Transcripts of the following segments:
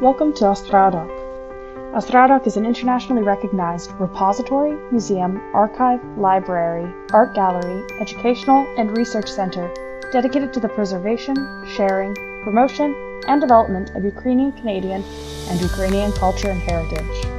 Welcome to Oseredok. Oseredok is an internationally recognized repository, museum, archive, library, art gallery, educational, and research center dedicated to the preservation, sharing, promotion, and development of Ukrainian, Canadian, and Ukrainian culture and heritage.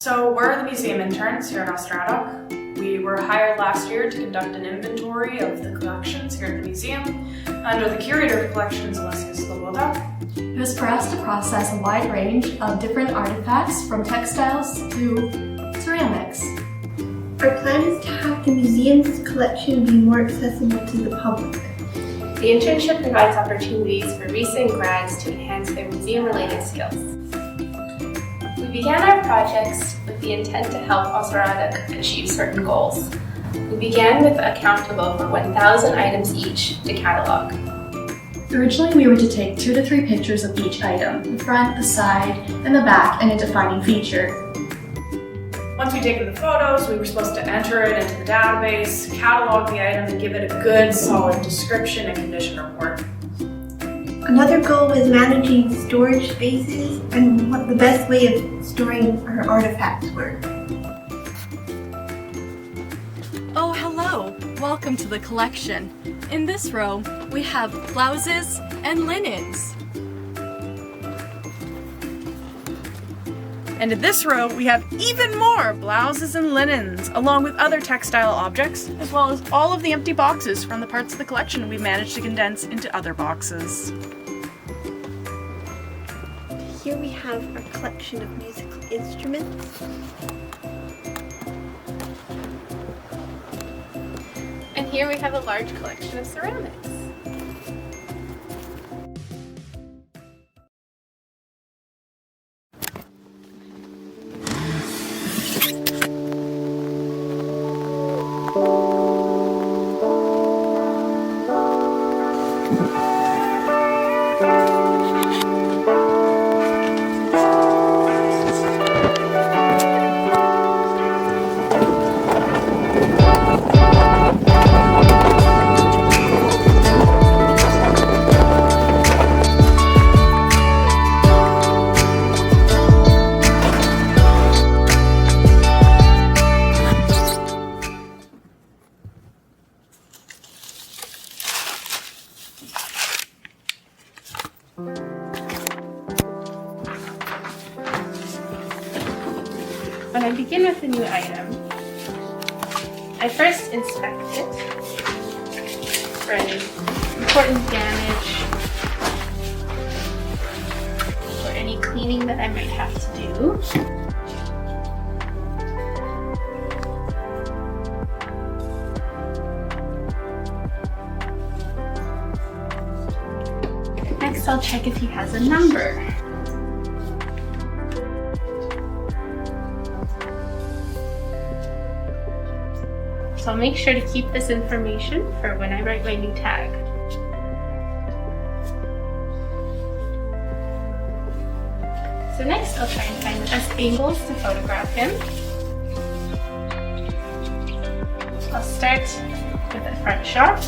So we're the museum interns here at Oseredok. We were hired last year to conduct an inventory of the collections here at the museum under the curator of collections, Oseredok. It was for us to process a wide range of different artifacts from textiles to ceramics. Our plan is to have the museum's collection be more accessible to the public. The internship provides opportunities for recent grads to enhance their museum-related skills. We began our projects with the intent to help Oseredok achieve certain goals. We began with a count of over 1,000 items each to catalog. Originally, we were to take 2 to 3 pictures of each item, the front, the side, and the back, and a defining feature. Once we'd taken the photos, we were supposed to enter it into the database, catalog the item, and give it a good, solid description and condition report. Another goal was managing storage spaces and what the best way of storing our artifacts were. Oh, hello! Welcome to the collection. In this row, we have blouses and linens. And in this row, we have even more blouses and linens, along with other textile objects, as well as all of the empty boxes from the parts of the collection we managed to condense into other boxes. Here we have our collection of musical instruments. And here we have a large collection of ceramics. When I begin with a new item, I first inspect it for any important damage or any cleaning that I might have to do. Next, I'll check if he has a number. So I'll make sure to keep this information for when I write my new tag. So next I'll try and find the best angles to photograph him. I'll start with the front shot.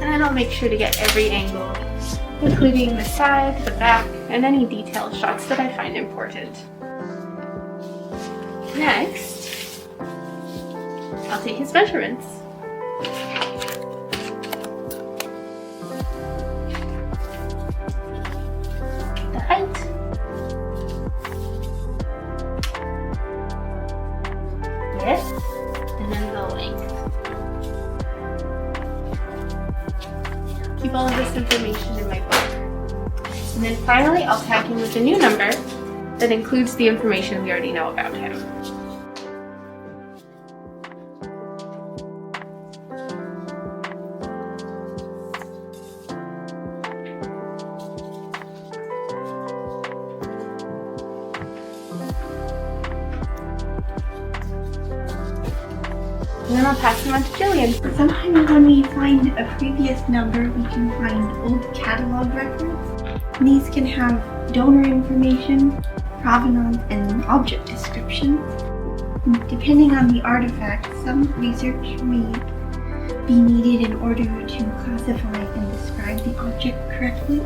And then I'll make sure to get every angle, including the side, the back, and any detailed shots that I find important. Next, I'll take his measurements. The height, width, and then the length. Keep all of this information in my book. And then finally, I'll tag him with a new number that includes the information we already know about him. And then I'll pass them on to Jillian. Sometimes when we find a previous number, we can find old catalog records. These can have donor information, provenance, and object descriptions. Depending on the artifact, some research may be needed in order to classify and describe the object correctly.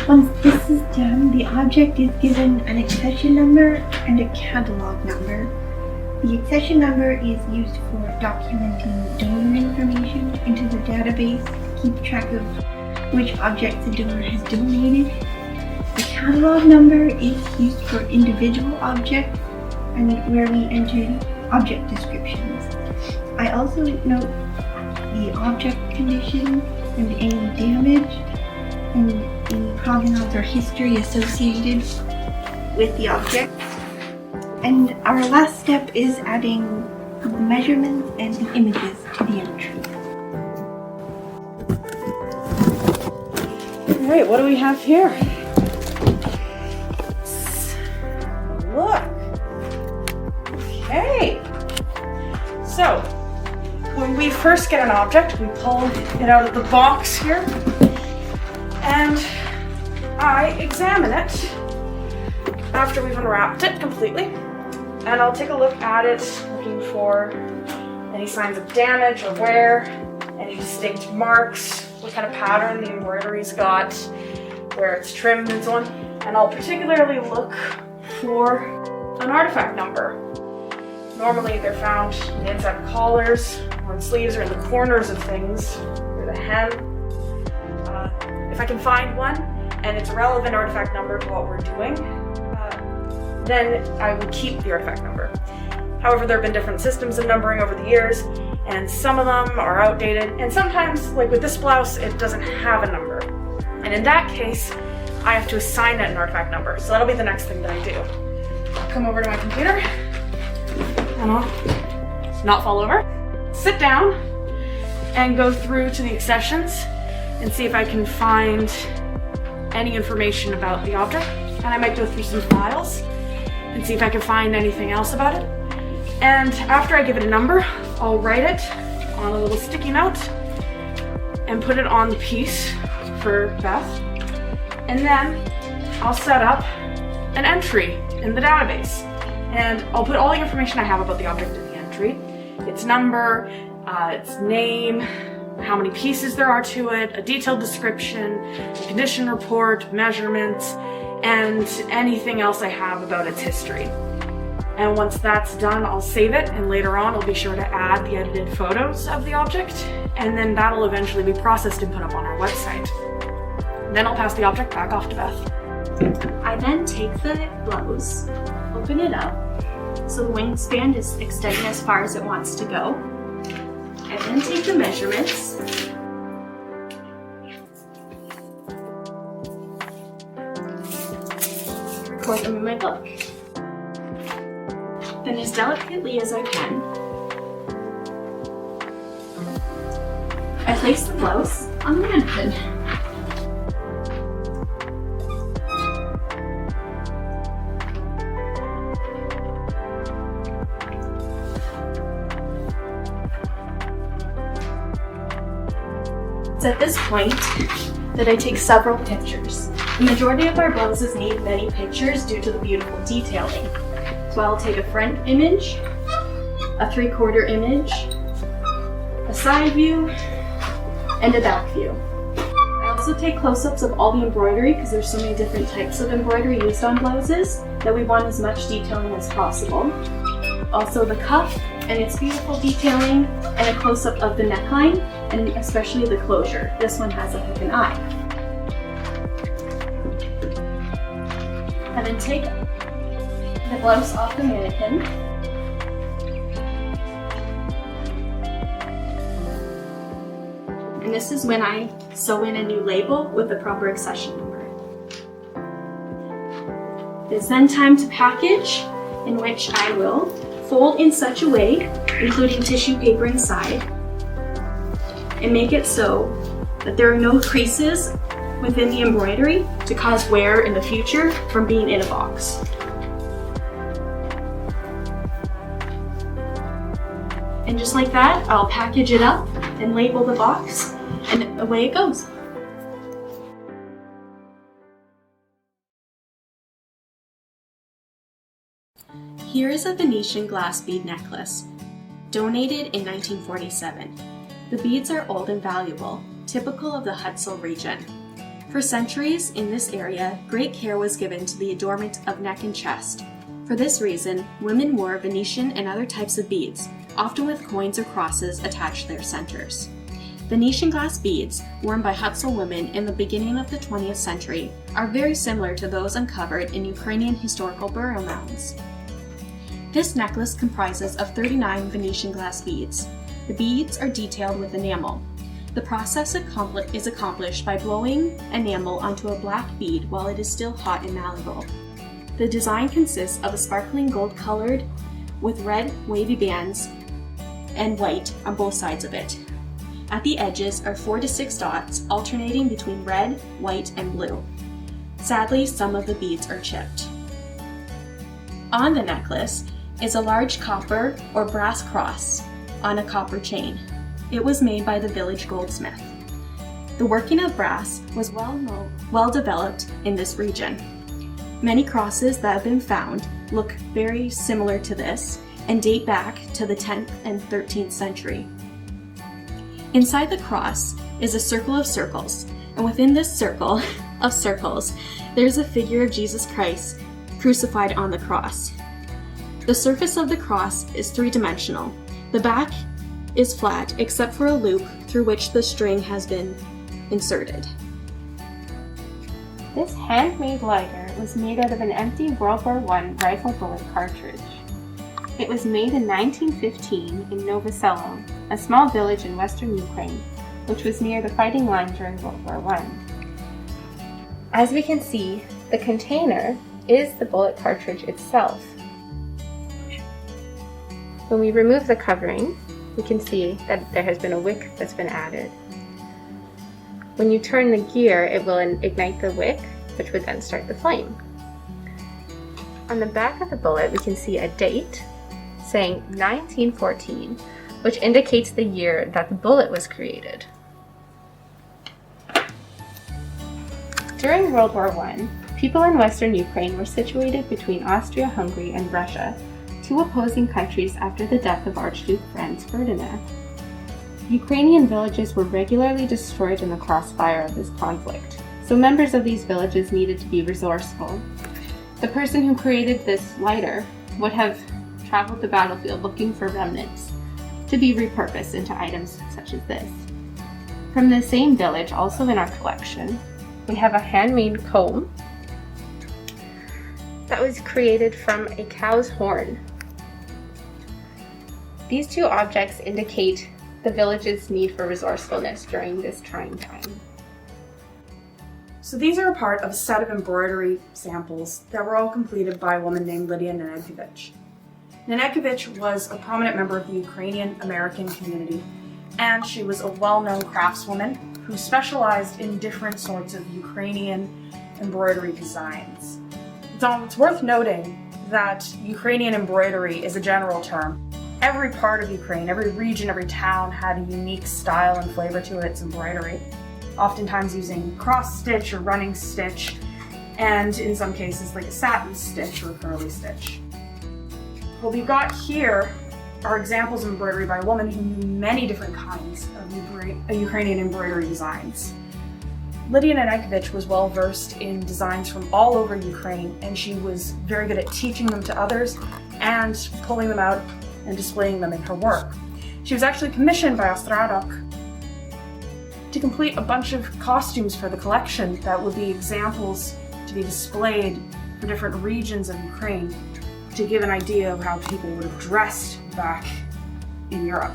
Once this is done, the object is given an accession number and a catalog number. The accession number is used for documenting donor information into the database to keep track of which objects the donor has donated. The catalog number is used for individual objects and where we enter object descriptions. I also note the object condition and any damage and the provenance or history associated with the object. And our last step is adding the measurements and the images to the entry. Alright, what do we have here? Look! Okay! So, when we first get an object, we pull it out of the box here, and I examine it after we've unwrapped it completely. And I'll take a look at it, looking for any signs of damage or wear, any distinct marks, what kind of pattern the embroidery's got, where it's trimmed and so on. And I'll particularly look for an artifact number. Normally they're found in the inside of collars, on sleeves, or in the corners of things, or the hem. If I can find one, and it's a relevant artifact number to what we're doing, then I would keep the artifact number. However, there have been different systems of numbering over the years, and some of them are outdated, and sometimes, like with this blouse, it doesn't have a number. And in that case, I have to assign it an artifact number. So that'll be the next thing that I do. I'll come over to my computer, and I'll not fall over, sit down, and go through to the accessions, and see if I can find any information about the object. And I might go through some files and see if I can find anything else about it. And after I give it a number, I'll write it on a little sticky note and put it on the piece for Beth. And then I'll set up an entry in the database. And I'll put all the information I have about the object in the entry. Its number, its name, how many pieces there are to it, a detailed description, a condition report, measurements, and anything else I have about its history. And once that's done, I'll save it, and later on I'll be sure to add the edited photos of the object, and then that'll eventually be processed and put up on our website. Then I'll pass the object back off to Beth. I then take the blouse, open it up, so the wingspan is extending as far as it wants to go. I then take the measurements, record them in my book. Then as delicately as I can, I place the blouse on the mannequin. It's at this point that I take several pictures. The majority of our blouses need many pictures due to the beautiful detailing. So I'll take a front image, a 3/4 image, a side view, and a back view. I also take close-ups of all the embroidery because there's so many different types of embroidery used on blouses that we want as much detailing as possible. Also the cuff and its beautiful detailing, and a close-up of the neckline, and especially the closure. This one has a hook and eye. And then take the blouse off the mannequin. And this is when I sew in a new label with the proper accession number. It's then time to package, in which I will fold in such a way, including tissue paper inside, and make it so that there are no creases within the embroidery to cause wear in the future from being in a box. And just like that, I'll package it up and label the box, and away it goes. Here is a Venetian glass bead necklace, donated in 1947. The beads are old and valuable, typical of the Hudsel region. For centuries in this area, great care was given to the adornment of neck and chest. For this reason, women wore Venetian and other types of beads, often with coins or crosses attached to their centers. Venetian glass beads, worn by Hudsel women in the beginning of the 20th century, are very similar to those uncovered in Ukrainian historical burial mounds. This necklace comprises of 39 Venetian glass beads. The beads are detailed with enamel. The process is accomplished by blowing enamel onto a black bead while it is still hot and malleable. The design consists of a sparkling gold colored with red wavy bands and white on both sides of it. At the edges are 4 to 6 dots alternating between red, white, and blue. Sadly, some of the beads are chipped. On the necklace is a large copper or brass cross on a copper chain. It was made by the village goldsmith. The working of brass was well developed in this region. Many crosses that have been found look very similar to this and date back to the 10th and 13th century. Inside the cross is a circle of circles, and within this circle of circles, there's a figure of Jesus Christ crucified on the cross. The surface of the cross is three-dimensional. The back is flat except for a loop through which the string has been inserted. This handmade lighter was made out of an empty World War I rifle bullet cartridge. It was made in 1915 in Novoselo, a small village in western Ukraine, which was near the fighting line during World War I. As we can see, the container is the bullet cartridge itself. When we remove the covering, we can see that there has been a wick that's been added. When you turn the gear, it will ignite the wick, which would then start the flame. On the back of the bullet, we can see a date saying 1914, which indicates the year that the bullet was created. During World War I, people in Western Ukraine were situated between Austria-Hungary and Russia, two opposing countries after the death of Archduke Franz Ferdinand. Ukrainian villages were regularly destroyed in the crossfire of this conflict, so members of these villages needed to be resourceful. The person who created this lighter would have traveled the battlefield looking for remnants to be repurposed into items such as this. From the same village, also in our collection, we have a handmade comb that was created from a cow's horn. These two objects indicate the village's need for resourcefulness during this trying time. So these are a part of a set of embroidery samples that were all completed by a woman named Lydia Nenekovich. Nenekovich was a prominent member of the Ukrainian American community, and she was a well-known craftswoman who specialized in different sorts of Ukrainian embroidery designs. So it's worth noting that Ukrainian embroidery is a general term. Every part of Ukraine, every region, every town had a unique style and flavor to its embroidery, oftentimes using cross-stitch or running stitch, and in some cases like a satin stitch or a curly stitch. What we've got here are examples of embroidery by a woman who knew many different kinds of Ukrainian embroidery designs. Lydia Nenekovich was well versed in designs from all over Ukraine, and she was very good at teaching them to others and pulling them out and displaying them in her work. She was actually commissioned by Oseredok to complete a bunch of costumes for the collection that would be examples to be displayed for different regions of Ukraine to give an idea of how people would have dressed back in Europe.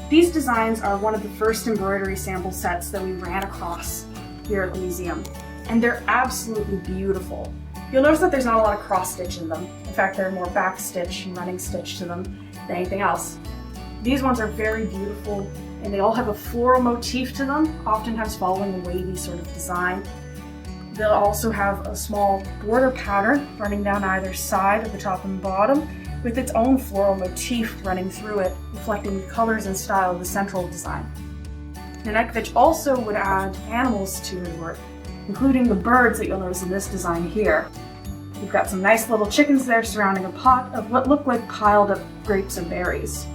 These designs are one of the first embroidery sample sets that we ran across here at the museum, and they're absolutely beautiful. You'll notice that there's not a lot of cross-stitch in them. In fact, there are more back-stitch and running stitch to them than anything else. These ones are very beautiful, and they all have a floral motif to them, oftentimes following a wavy sort of design. They'll also have a small border pattern running down either side of the top and bottom, with its own floral motif running through it, reflecting the colors and style of the central design. Nenekovich also would add animals to her work, including the birds that you'll notice in this design here. We've got some nice little chickens there surrounding a pot of what look like piled up grapes and berries.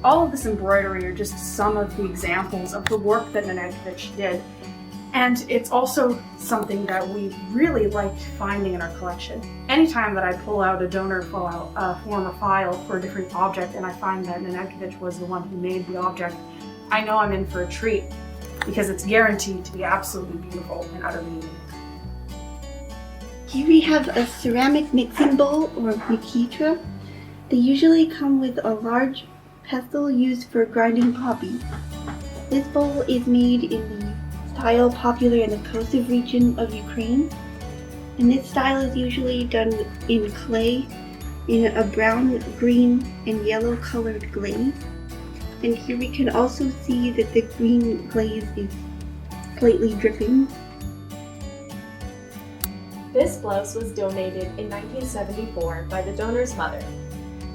All of this embroidery are just some of the examples of the work that Nenekovich did, and it's also something that we really like finding in our collection. Anytime that I pull out a donor form or file for a different object and I find that Nenekovich was the one who made the object, I know I'm in for a treat, because it's guaranteed to be absolutely beautiful and utterly unique. Here we have a ceramic mixing bowl or mikitra. They usually come with a large pestle used for grinding coffee. This bowl is made in the style popular in the Kosiv region of Ukraine, and this style is usually done in clay in a brown, green, and yellow colored glaze. And here we can also see that the green glaze is slightly dripping. This blouse was donated in 1974 by the donor's mother.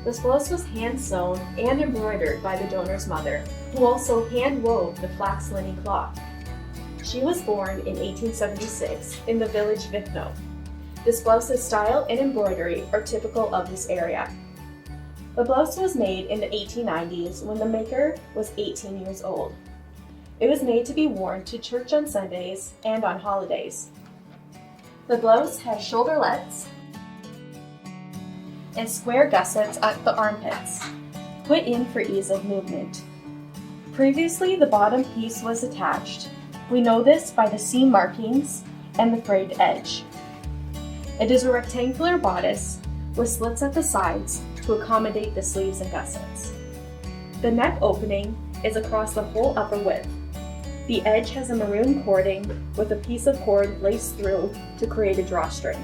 This blouse was hand-sewn and embroidered by the donor's mother, who also hand-wove the flax linen cloth. She was born in 1876 in the village Vitno. This blouse's style and embroidery are typical of this area. The blouse was made in the 1890s when the maker was 18 years old. It was made to be worn to church on Sundays and on holidays. The blouse has shoulderlets and square gussets at the armpits, put in for ease of movement. Previously, the bottom piece was attached. We know this by the seam markings and the frayed edge. It is a rectangular bodice with slits at the sides to accommodate the sleeves and gussets. The neck opening is across the whole upper width. The edge has a maroon cording with a piece of cord laced through to create a drawstring.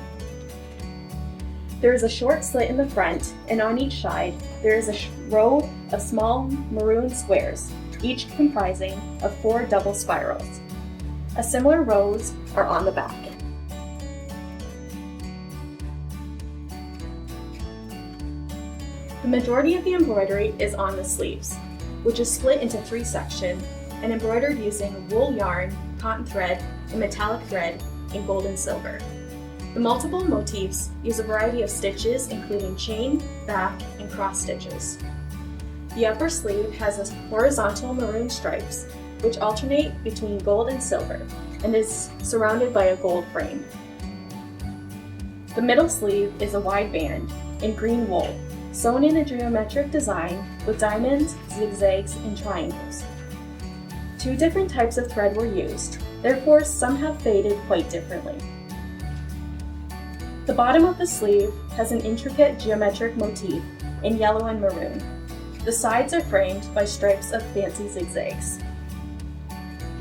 There is a short slit in the front, and on each side there is a row of small maroon squares, each comprising of 4 double spirals. A similar rows are on the back. The majority of the embroidery is on the sleeves, which is split into 3 sections and embroidered using wool yarn, cotton thread, and metallic thread in gold and silver. The multiple motifs use a variety of stitches, including chain, back, and cross stitches. The upper sleeve has a horizontal maroon stripes, which alternate between gold and silver, and is surrounded by a gold frame. The middle sleeve is a wide band in green wool, sewn in a geometric design with diamonds, zigzags, and triangles. 2 different types of thread were used, therefore some have faded quite differently. The bottom of the sleeve has an intricate geometric motif in yellow and maroon. The sides are framed by stripes of fancy zigzags.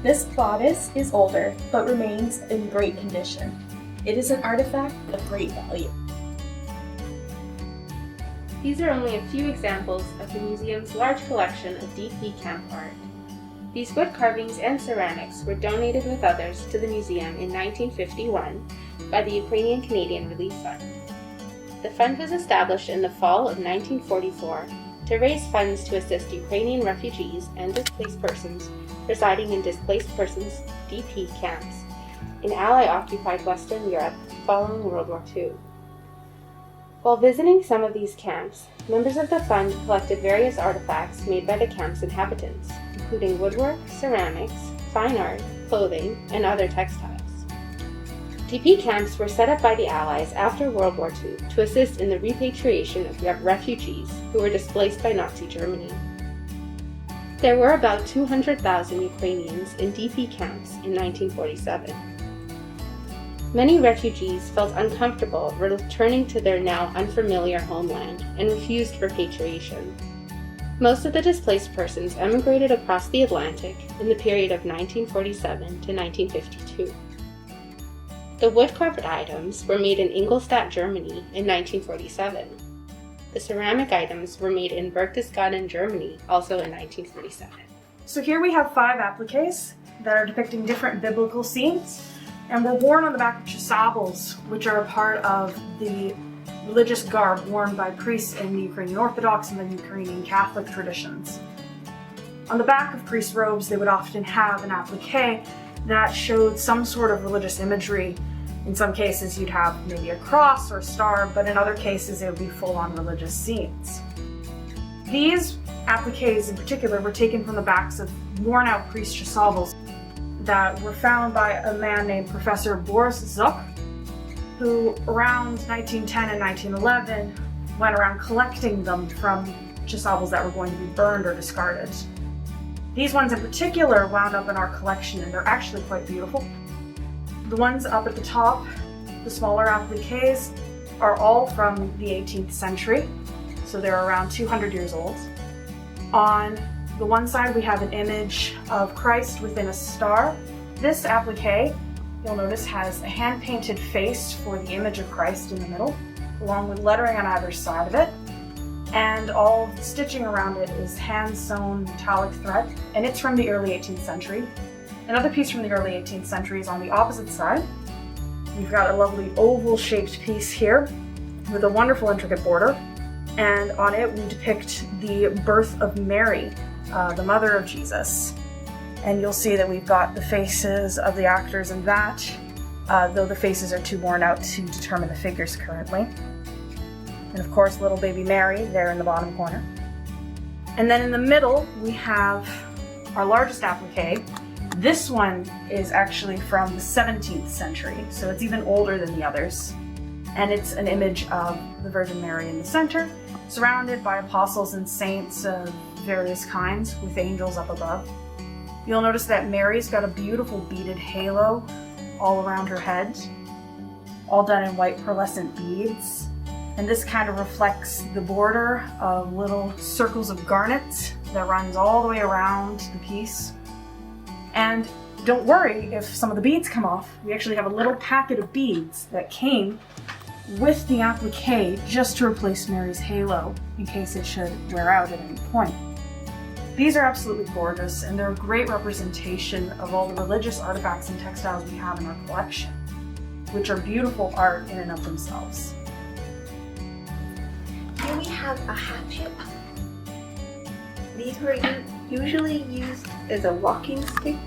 This bodice is older but remains in great condition. It is an artifact of great value. These are only a few examples of the museum's large collection of DP camp art. These wood carvings and ceramics were donated with others to the museum in 1951 by the Ukrainian Canadian Relief Fund. The fund was established in the fall of 1944 to raise funds to assist Ukrainian refugees and displaced persons residing in displaced persons DP camps in Ally-occupied Western Europe following World War II. While visiting some of these camps, members of the fund collected various artifacts made by the camp's inhabitants, including woodwork, ceramics, fine art, clothing, and other textiles. DP camps were set up by the Allies after World War II to assist in the repatriation of refugees who were displaced by Nazi Germany. There were about 200,000 Ukrainians in DP camps in 1947. Many refugees felt uncomfortable returning to their now unfamiliar homeland and refused repatriation. Most of the displaced persons emigrated across the Atlantic in the period of 1947 to 1952. The wood-carved items were made in Ingolstadt, Germany in 1947. The ceramic items were made in Berchtesgaden, Germany, also in 1947. So here we have 5 appliques that are depicting different biblical scenes, and were worn on the back of chasubles, which are a part of the religious garb worn by priests in the Ukrainian Orthodox and the Ukrainian Catholic traditions. On the back of priest robes, they would often have an applique that showed some sort of religious imagery. In some cases, you'd have maybe a cross or a star, but in other cases, it would be full-on religious scenes. These appliques in particular were taken from the backs of worn-out priest chasubles that were found by a man named Professor Boris Zuk, who around 1910 and 1911 went around collecting them from chasubles that were going to be burned or discarded. These ones in particular wound up in our collection, and they're actually quite beautiful. The ones up at the top, the smaller appliques, are all from the 18th century, so they're around 200 years old. On the one side we have an image of Christ within a star. This applique, you'll notice, has a hand-painted face for the image of Christ in the middle, along with lettering on either side of it. And all of the stitching around it is hand-sewn metallic thread, and it's from the early 18th century. Another piece from the early 18th century is on the opposite side. We've got a lovely oval-shaped piece here with a wonderful intricate border, and on it we depict the birth of Mary, the mother of Jesus. And you'll see that we've got the faces of the actors in that, though the faces are too worn out to determine the figures currently. And of course, little baby Mary there in the bottom corner. And then in the middle, we have our largest applique. This one is actually from the 17th century, so it's even older than the others. And it's an image of the Virgin Mary in the center, surrounded by apostles and saints of various kinds with angels up above. You'll notice that Mary's got a beautiful beaded halo all around her head, all done in white pearlescent beads. And this kind of reflects the border of little circles of garnet that runs all the way around the piece. And don't worry if some of the beads come off. We actually have a little packet of beads that came with the applique just to replace Mary's halo in case it should wear out at any point. These are absolutely gorgeous, and they're a great representation of all the religious artifacts and textiles we have in our collection, which are beautiful art in and of themselves. Here we have a hatchet. These were usually used as a walking stick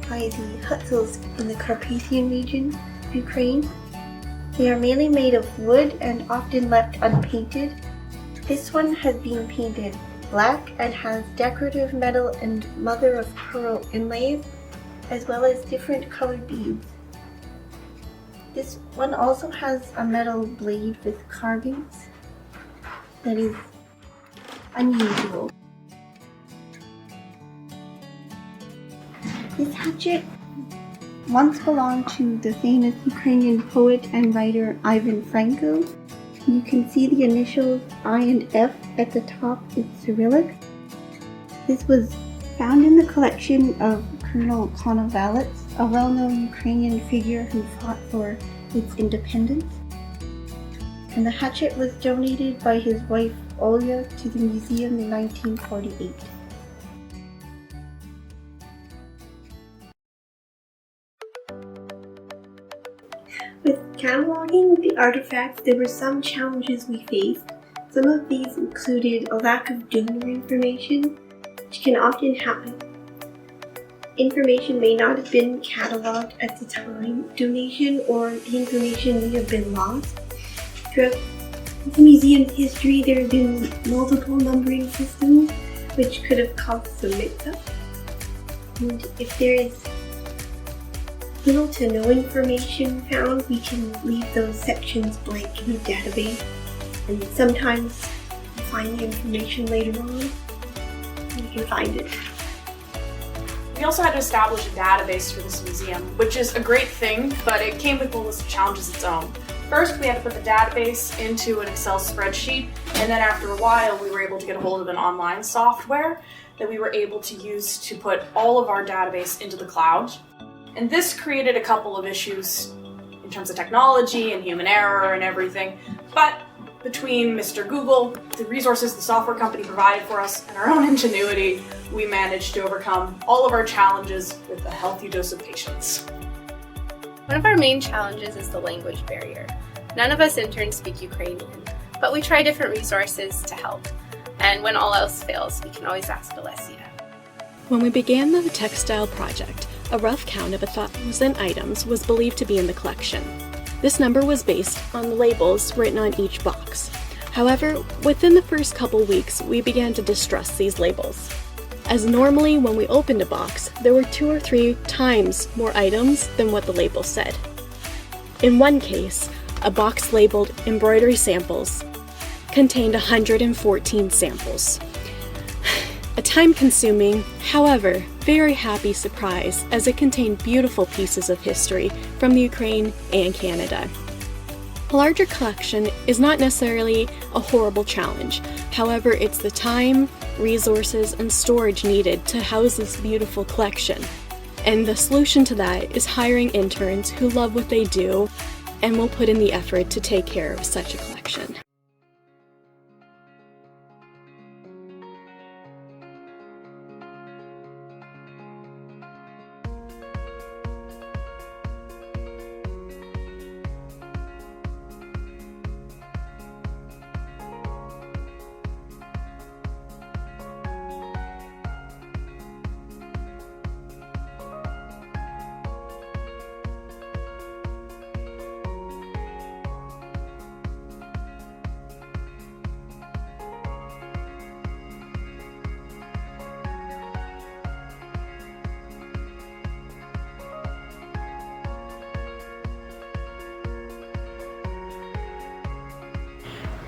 by the Hutzels in the Carpathian region of Ukraine. They are mainly made of wood and often left unpainted. This one has been painted black and has decorative metal and mother-of-pearl inlays, as well as different colored beads. This one also has a metal blade with carvings that is unusual. This hatchet once belonged to the famous Ukrainian poet and writer Ivan Franko. You can see the initials I and F at the top in Cyrillic. This was found in the collection of Colonel Konovalets, a well-known Ukrainian figure who fought for its independence. and the hatchet was donated by his wife Olga to the museum in 1948. With cataloging the artifacts, there were some challenges we faced. Some of these included a lack of donor information, which can often happen. Information may not have been cataloged at the time of donation, or the information may have been lost. Throughout the museum's history, there have been multiple numbering systems, which could have caused some mix-up. And if there is little to no information found, we can leave those sections blank in the database, and sometimes we find the information later on, and we can find it. We also had to establish a database for this museum, which is a great thing, but it came with a list of challenges of its own. First, we had to put the database into an Excel spreadsheet, and then after a while, we were able to get a hold of an online software that we were able to use to put all of our database into the cloud. And this created a couple of issues in terms of technology and human error and everything, but between Mr. Google, the resources the software company provided for us, and our own ingenuity, we managed to overcome all of our challenges with a healthy dose of patience. One of our main challenges is the language barrier. None of us interns speak Ukrainian, but we try different resources to help. And when all else fails, we can always ask Alessia. When we began the textile project, a rough count of 1,000 items was believed to be in the collection. This number was based on the labels written on each box. However, within the first couple weeks, we began to distrust these labels, as normally when we opened a box, there were 2 or 3 times more items than what the label said. In one case, a box labeled embroidery samples contained 114 samples. A time-consuming, however, very happy surprise, as it contained beautiful pieces of history from the Ukraine and Canada. A larger collection is not necessarily a horrible challenge. However, it's the time, resources, and storage needed to house this beautiful collection. And the solution to that is hiring interns who love what they do and will put in the effort to take care of such a collection.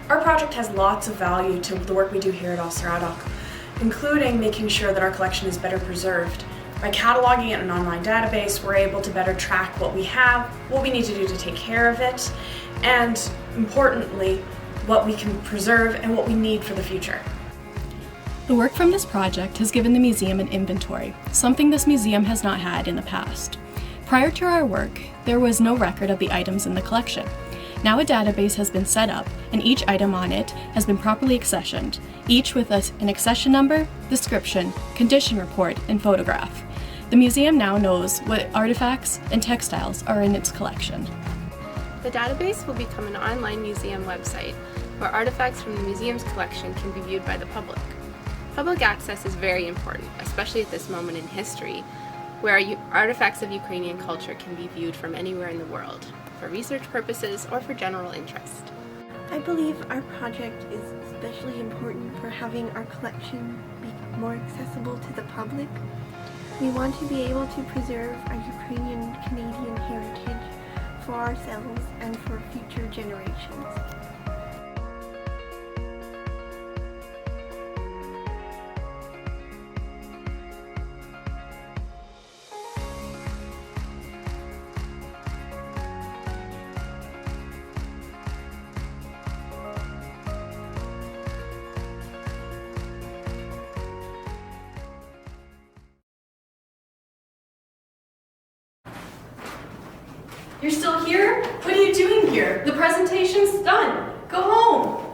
Our project has lots of value to the work we do here at Oseredok, including making sure that our collection is better preserved. By cataloging it in an online database, we're able to better track what we have, what we need to do to take care of it, and importantly, what we can preserve and what we need for the future. The work from this project has given the museum an inventory, something this museum has not had in the past. Prior to our work, there was no record of the items in the collection. Now a database has been set up, and each item on it has been properly accessioned, each with an accession number, description, condition report, and photograph. The museum now knows what artifacts and textiles are in its collection. The database will become an online museum website where artifacts from the museum's collection can be viewed by the public. Public access is very important, especially at this moment in history, where artifacts of Ukrainian culture can be viewed from anywhere in the world, for research purposes or for general interest. I believe our project is especially important for having our collection be more accessible to the public. We want to be able to preserve our Ukrainian-Canadian heritage for ourselves and for future generations. You're still here? What are you doing here? The presentation's done. Go home!